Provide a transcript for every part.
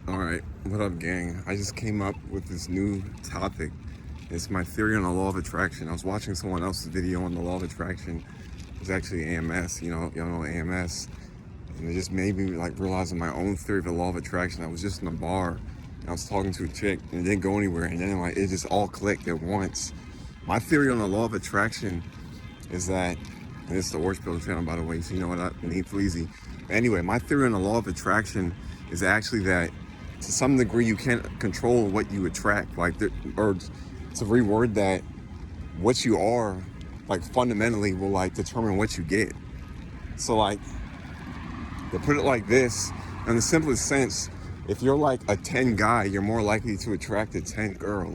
All right, what up, gang? I just came up with this new topic. It's my theory on the law of attraction. I was watching someone else's video on the law of attraction. It was actually AMS, y'all know AMS. And it just made me like realizing my own theory of the law of attraction. I was just in a bar and I was talking to a chick and it didn't go anywhere. And then like it just all clicked at once. My theory on the law of attraction is that, and this is the Orange Pill channel, by the way, so you know what I need Fleazy. But anyway, my theory on the law of attraction is actually that to some degree you can't control what you attract. Or to reword that, what you are, like fundamentally will like determine what you get. So like, to put it like this, in the simplest sense, if you're like a 10 guy, you're more likely to attract a 10 girl.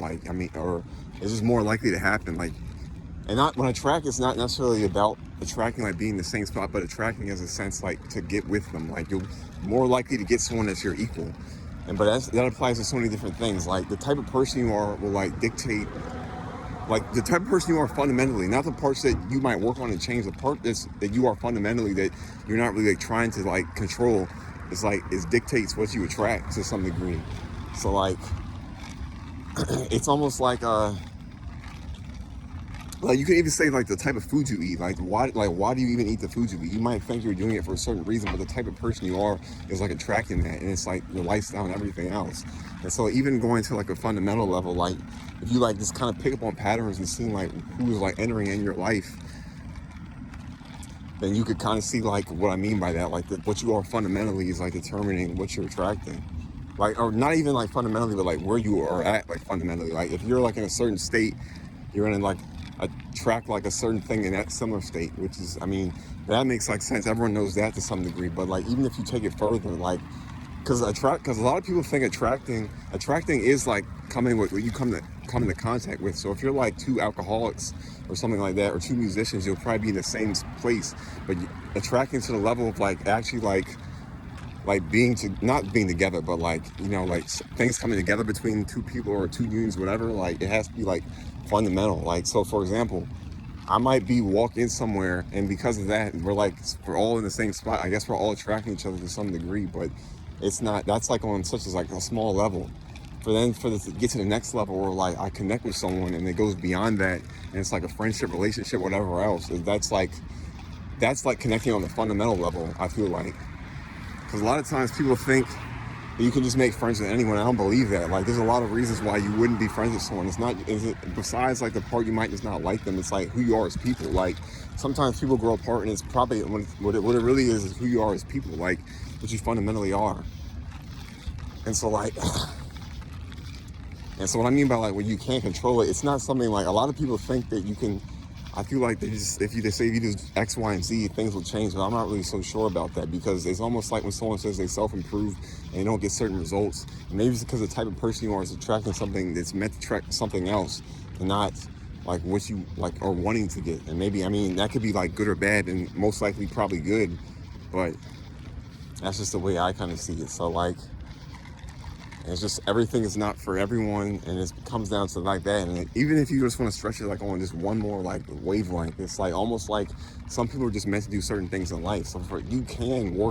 Or it's just more likely to happen. And not when attract, it's not necessarily about attracting like being in the same spot, but attracting as a sense like to get with them. Like you're more likely to get someone that's your equal. But that applies to so many different things. Like the type of person you are will like dictate, like the type of person you are fundamentally, not the parts that you might work on and change. The part that you are fundamentally that you're not really like trying to like control is like it dictates what you attract to some degree. So like it's almost like you can even say like the type of food you eat. Why do you even eat the food you eat? You might think you're doing it for a certain reason, but the type of person you are is like attracting that, and it's like your lifestyle and everything else. And so even going to like a fundamental level, like if you like just kind of pick up on patterns and seeing like who's like entering in your life, then you could kind of see like what I mean by that. Like what you are fundamentally is like determining what you're attracting. Like, or not even like fundamentally, but like where you are at, like fundamentally. Like if you're like in a certain state, you're gonna like attract like a certain thing in that similar state, which is, I mean, that makes like sense. Everyone knows that to some degree. But like even if you take it further, like because a lot of people think attracting is like coming with what you come into contact with. So if you're like two alcoholics or something like that, or two musicians, you'll probably be in the same place. But attracting to the level of like actually like not being together, but like, you know, like things coming together between two people or two unions, whatever, like it has to be like fundamental. Like, so for example, I might be walking somewhere and because of that, we're all in the same spot. I guess we're all attracting each other to some degree, but it's not, that's like on such as like a small level. For this to get to the next level where like I connect with someone and it goes beyond that and it's like a friendship, relationship, whatever else, that's like connecting on the fundamental level, I feel like. Because a lot of times people think that you can just make friends with anyone. I don't believe that. Like, there's a lot of reasons why you wouldn't be friends with someone. Besides like the part you might just not like them, it's like who you are as people. Like, sometimes people grow apart and it's probably what it really is who you are as people, like what you fundamentally are. And so like, and so what I mean by like when you can't control it, it's not something like a lot of people think that you can. I feel like if you say if you do X, Y, and Z, things will change. But I'm not really so sure about that because it's almost like when someone says they self-improve and they don't get certain results. And maybe it's because the type of person you are is attracting something that's meant to attract something else, and not like what you like are wanting to get. And maybe, I mean, that could be like good or bad, and most likely probably good. But that's just the way I kind of see it. So like, it's just everything is not for everyone, and it comes down to like that. And even if you just want to stretch it like on just one more like wavelength, it's like almost like some people are just meant to do certain things in life. So you can work